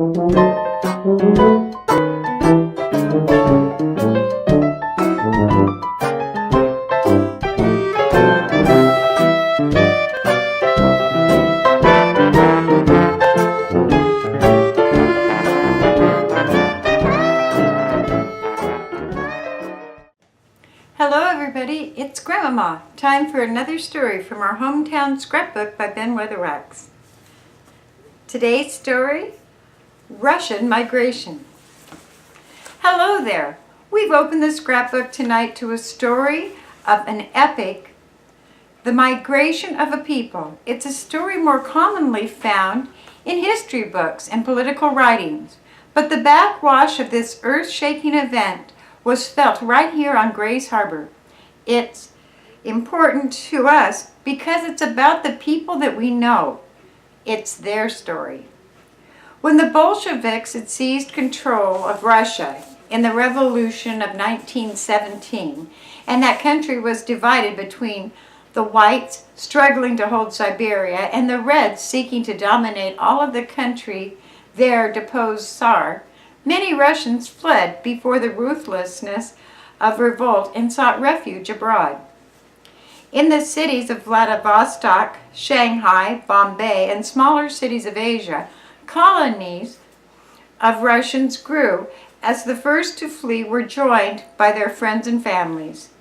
Hello everybody, it's Grandmama. Time for another story from our Hometown Scrapbook by Ben Weatherwax. Today's story, Russian Migration. Hello there. We've opened the scrapbook tonight to a story of an epic, the migration of a people. It's a story more commonly found in history books and political writings, but the backwash of this earth-shaking event was felt right here on Grays Harbor. It's important to us because it's about the people that we know. It's their story. When the Bolsheviks had seized control of Russia in the Revolution of 1917, and that country was divided between the whites struggling to hold Siberia and the reds seeking to dominate all of the country, their deposed Tsar, many Russians fled before the ruthlessness of revolt and sought refuge abroad. In the cities of Vladivostok, Shanghai, Bombay, and smaller cities of Asia, colonies of Russians grew as the first to flee were joined by their friends and families.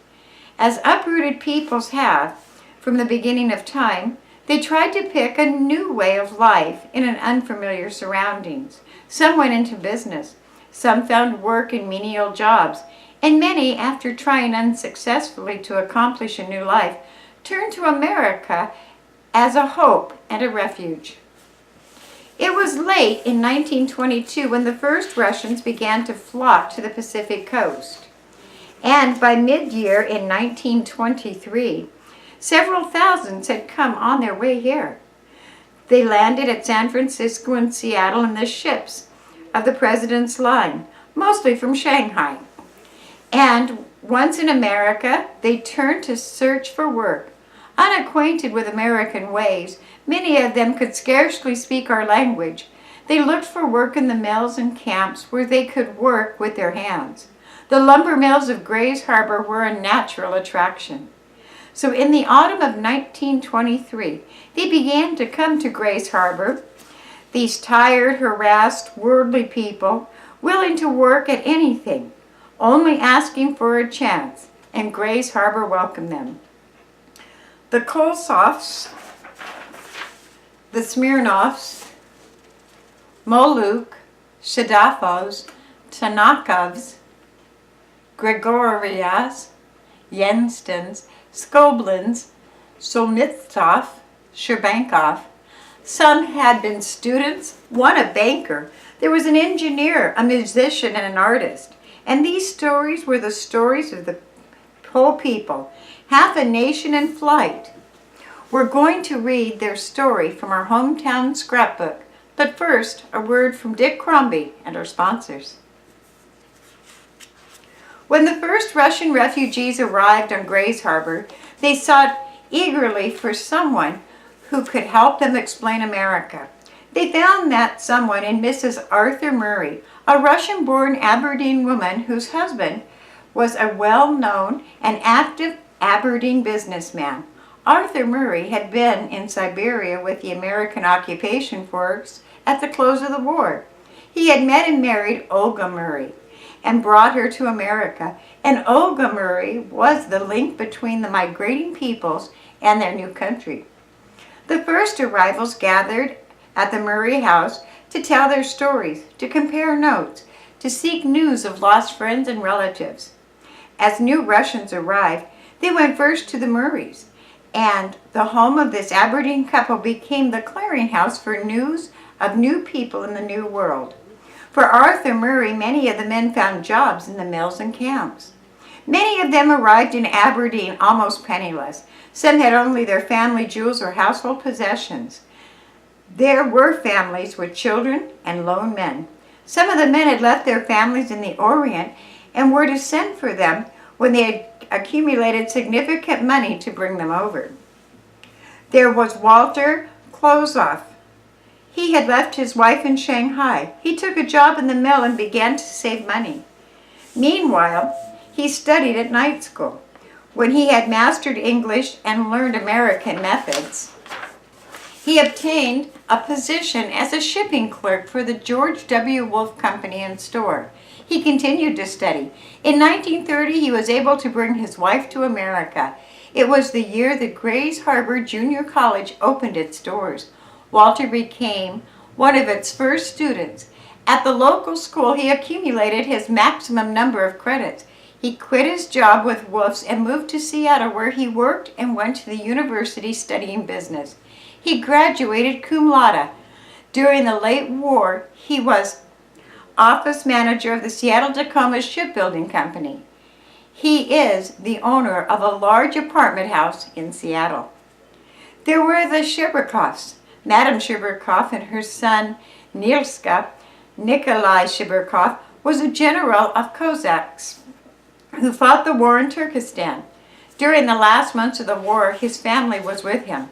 As uprooted peoples have, from the beginning of time, they tried to pick a new way of life in an unfamiliar surroundings. Some went into business, some found work in menial jobs, and many, after trying unsuccessfully to accomplish a new life, turned to America as a hope and a refuge. It was late in 1922 when the first Russians began to flock to the Pacific coast, and by mid-year in 1923, several thousands had come on their way here. They landed at San Francisco and Seattle in the ships of the President's Line, mostly from Shanghai. And once in America, they turned to search for work. Unacquainted with American ways, many of them could scarcely speak our language. They looked for work in the mills and camps where they could work with their hands. The lumber mills of Grays Harbor were a natural attraction. So in the autumn of 1923, they began to come to Grays Harbor, these tired, harassed, worldly people, willing to work at anything, only asking for a chance, and Grays Harbor welcomed them. The Kolsofs, the Smirnovs, Moluk, Shadafos, Tanakovs, Gregorias, Yenstens, Skoblins, Solnitsov, Sherbankov. Some had been students, one a banker. There was an engineer, a musician, and an artist. And these stories were the stories of the whole people, half a nation in flight. We're going to read their story from our Hometown Scrapbook. But first, a word from Dick Crombie and our sponsors. When the first Russian refugees arrived on Grays Harbor, they sought eagerly for someone who could help them explain America. They found that someone in Mrs. Arthur Murray, a Russian-born Aberdeen woman whose husband was a well-known and active Aberdeen businessman. Arthur Murray had been in Siberia with the American occupation force at the close of the war. He had met and married Olga Murray and brought her to America, and Olga Murray was the link between the migrating peoples and their new country. The first arrivals gathered at the Murray house to tell their stories, to compare notes, to seek news of lost friends and relatives. As new Russians arrived, they went first to the Murrays, and the home of this Aberdeen couple became the clearinghouse for news of new people in the New World. For Arthur Murray, many of the men found jobs in the mills and camps. Many of them arrived in Aberdeen almost penniless. Some had only their family jewels or household possessions. There were families with children and lone men. Some of the men had left their families in the Orient and were to send for them when they had accumulated significant money to bring them over. There was Walter Klozoff. He had left his wife in Shanghai. He took a job in the mill and began to save money. Meanwhile, he studied at night school. When he had mastered English and learned American methods, he obtained a position as a shipping clerk for the George W. Wolfe Company and Store. He continued to study. In 1930, he was able to bring his wife to America. It was the year that Grays Harbor Junior College opened its doors. Walter became one of its first students. At the local school, he accumulated his maximum number of credits. He quit his job with Wolfe's and moved to Seattle, where he worked and went to the university studying business. He graduated cum laude. During the late war, he was office manager of the Seattle-Tacoma Shipbuilding Company. He is the owner of a large apartment house in Seattle. There were the Shiberkoffs. Madame Shiberkoff and her son Nilska, Nikolai Shiberkoff, was a general of Cossacks who fought the war in Turkestan. During the last months of the war, his family was with him.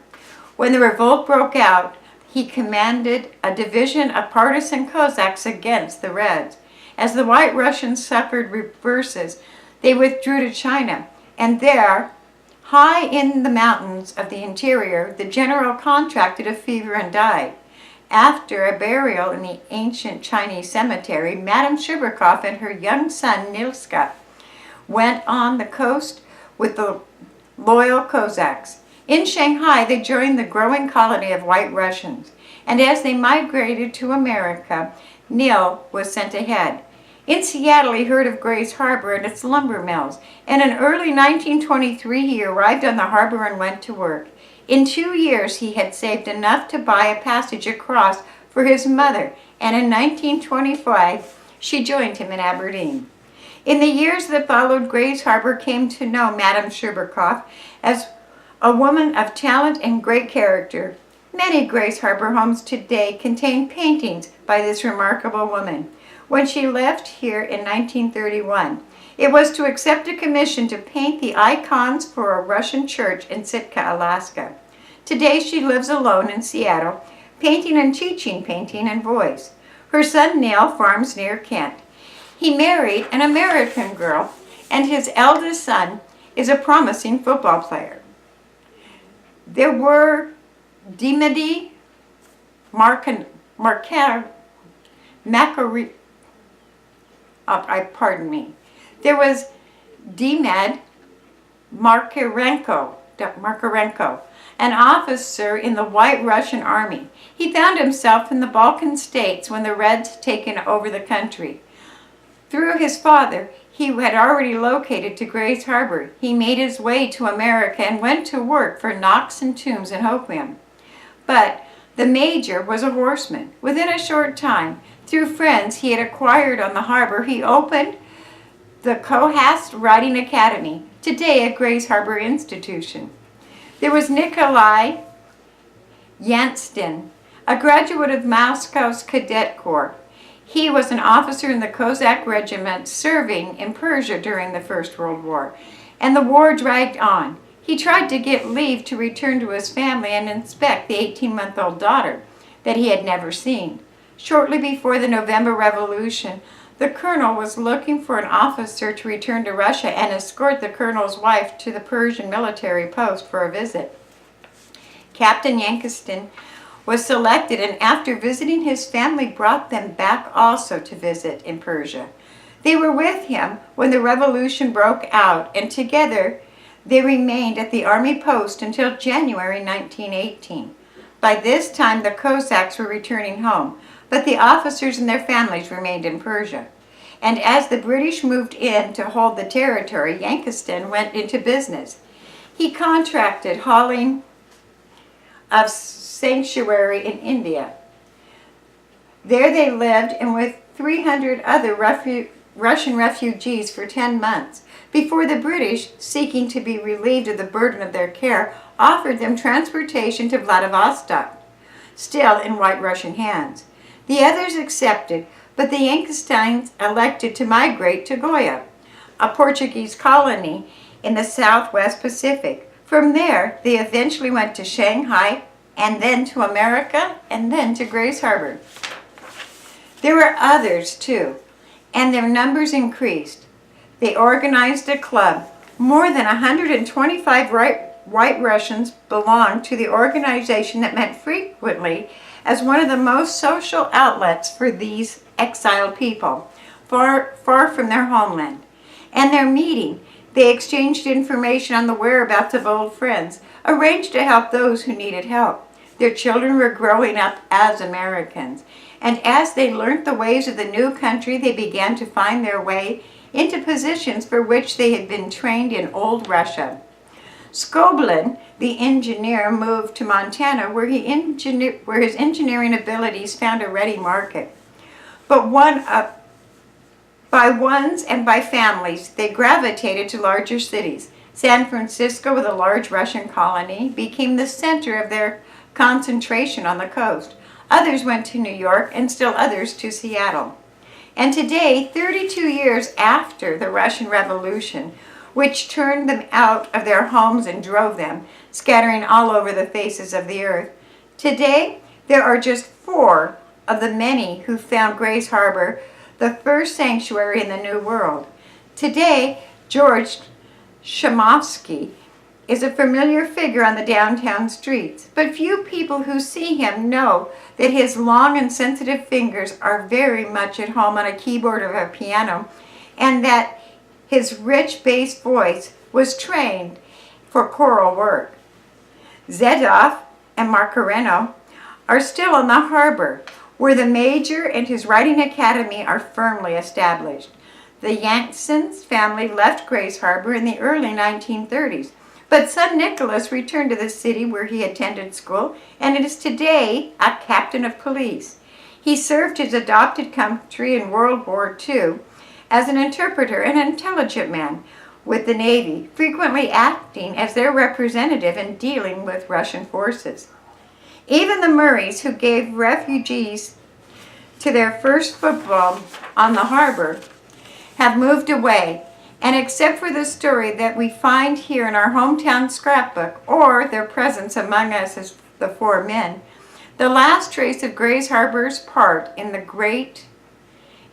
When the revolt broke out, he commanded a division of partisan Cossacks against the Reds. As the White Russians suffered reverses, they withdrew to China, and there, high in the mountains of the interior, the general contracted a fever and died. After a burial in the ancient Chinese cemetery, Madame Shiberkoff and her young son Nilska went on the coast with the loyal Cossacks. In Shanghai, they joined the growing colony of White Russians, and as they migrated to America, Nil was sent ahead. In Seattle, he heard of Grays Harbor and its lumber mills, and in early 1923, he arrived on the harbor and went to work. In 2 years, he had saved enough to buy a passage across for his mother, and in 1925, she joined him in Aberdeen. In the years that followed, Grays Harbor came to know Madame Shiberkoff as a woman of talent and great character. Many Grays Harbor homes today contain paintings by this remarkable woman. When she left here in 1931, it was to accept a commission to paint the icons for a Russian church in Sitka, Alaska. Today she lives alone in Seattle, painting and teaching painting and voice. Her son Neil farms near Kent. He married an American girl, and his eldest son is a promising football player. There were Dimity Macari, pardon me. There was Dimad Markarenko, an officer in the White Russian Army. He found himself in the Balkan states when the Reds had taken over the country. Through his father, he had already located to Grays Harbor. He made his way to America and went to work for Knox and Toombs in Hoquiam. But the major was a horseman. Within a short time, through friends he had acquired on the harbor, he opened the Cohast Riding Academy, today a Grays Harbor institution. There was Nikolai Yanstin, a graduate of Moscow's Cadet Corps. He was an officer in the Cossack regiment serving in Persia during the First World War, and the war dragged on. He tried to get leave to return to his family and inspect the 18-month-old daughter that he had never seen. Shortly before the November Revolution, the colonel was looking for an officer to return to Russia and escort the colonel's wife to the Persian military post for a visit. Captain Yankistin was selected, and after visiting his family, brought them back also to visit in Persia. They were with him when the revolution broke out, and together they remained at the army post until January 1918. By this time, the Cossacks were returning home, but the officers and their families remained in Persia. And as the British moved in to hold the territory, Yankistin went into business. He contracted hauling of sanctuary in India. There they lived, and with 300 other Russian refugees for 10 months, before the British, seeking to be relieved of the burden of their care, offered them transportation to Vladivostok, still in White Russian hands. The others accepted, but the Yankistins elected to migrate to Goa, a Portuguese colony in the Southwest Pacific. From there, they eventually went to Shanghai and then to America, and then to Grace Harbor. There were others too, and their numbers increased. They organized a club. More than 125 white Russians belonged to the organization that met frequently as one of the most social outlets for these exiled people, far from their homeland. And their meeting, they exchanged information on the whereabouts of old friends, arranged to help those who needed help. Their children were growing up as Americans, and as they learned the ways of the new country, they began to find their way into positions for which they had been trained in old Russia. Scrapbook, the engineer, moved to Montana where his engineering abilities found a ready market. But by ones and by families, they gravitated to larger cities. San Francisco, with a large Russian colony, became the center of their concentration on the coast. Others went to New York, and still others to Seattle. And today, 32 years after the Russian Revolution, which turned them out of their homes and drove them, scattering all over the faces of the earth, today there are just 4 of the many who found Grace Harbor the first sanctuary in the New World. Today, George Shamovsky is a familiar figure on the downtown streets, but few people who see him know that his long and sensitive fingers are very much at home on a keyboard or a piano, and that his rich bass voice was trained for choral work. Zedov and Makareno are still on the harbor, where the Major and his writing academy are firmly established. The Yansons family left Grace Harbor in the early 1930s, but son Nicholas returned to the city where he attended school and is today a captain of police. He served his adopted country in World War II as an interpreter and intelligent man with the Navy, frequently acting as their representative in dealing with Russian forces. Even the Murrays, who gave refugees to their first football on the harbor, have moved away, and except for the story that we find here in our hometown scrapbook, or their presence among us as the 4 men, the last trace of Grace Harbor's part in the great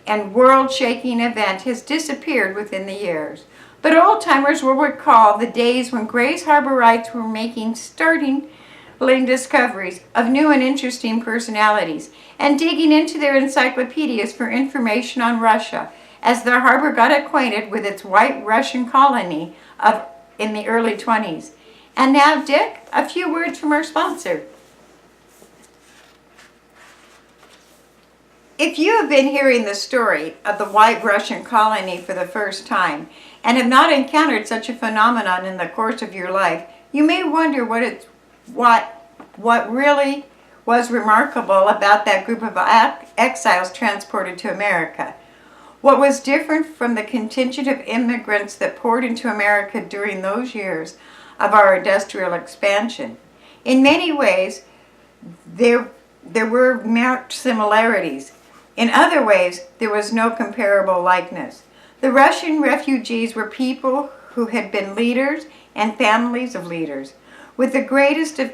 and world-shaking event has disappeared within the years. But old-timers will recall the days when Grace Harborites were making startling discoveries of new and interesting personalities and digging into their encyclopedias for information on Russia as the harbor got acquainted with its white Russian colony in the early 20s. And now, Dick, a few words from our sponsor. If you have been hearing the story of the white Russian colony for the first time and have not encountered such a phenomenon in the course of your life, you may wonder what really was remarkable about that group of exiles transported to America. What was different from the contingent of immigrants that poured into America during those years of our industrial expansion? In many ways, there were marked similarities. In other ways, there was no comparable likeness. The Russian refugees were people who had been leaders and families of leaders. With the greatest of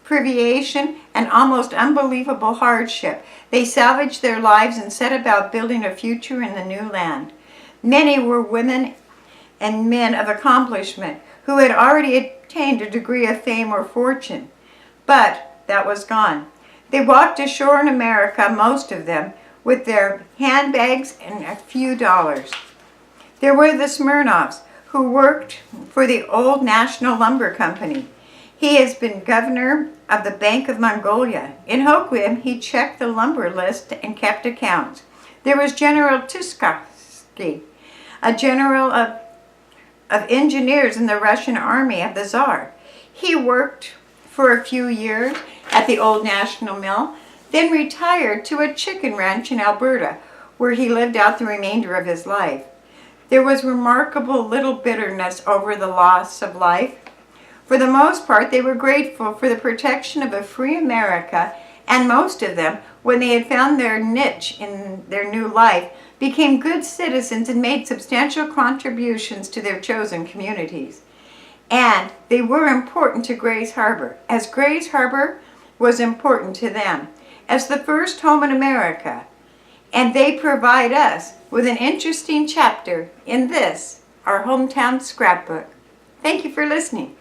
privation and almost unbelievable hardship, they salvaged their lives and set about building a future in the new land. Many were women and men of accomplishment who had already attained a degree of fame or fortune, but that was gone. They walked ashore in America, most of them, with their handbags and a few dollars. There were the Smirnovs, who worked for the old National Lumber Company. He has been governor of the Bank of Mongolia. In Hoquiam, he checked the lumber list and kept accounts. There was General Tuskovsky, a general of engineers in the Russian army of the Tsar. He worked for a few years at the old National Mill, then retired to a chicken ranch in Alberta, where he lived out the remainder of his life. There was remarkable little bitterness over the loss of life. For the most part, they were grateful for the protection of a free America, and most of them, when they had found their niche in their new life, became good citizens and made substantial contributions to their chosen communities. And they were important to Grace Harbor, as Grace Harbor was important to them as the first home in America, and they provide us with an interesting chapter in this, our hometown scrapbook. Thank you for listening.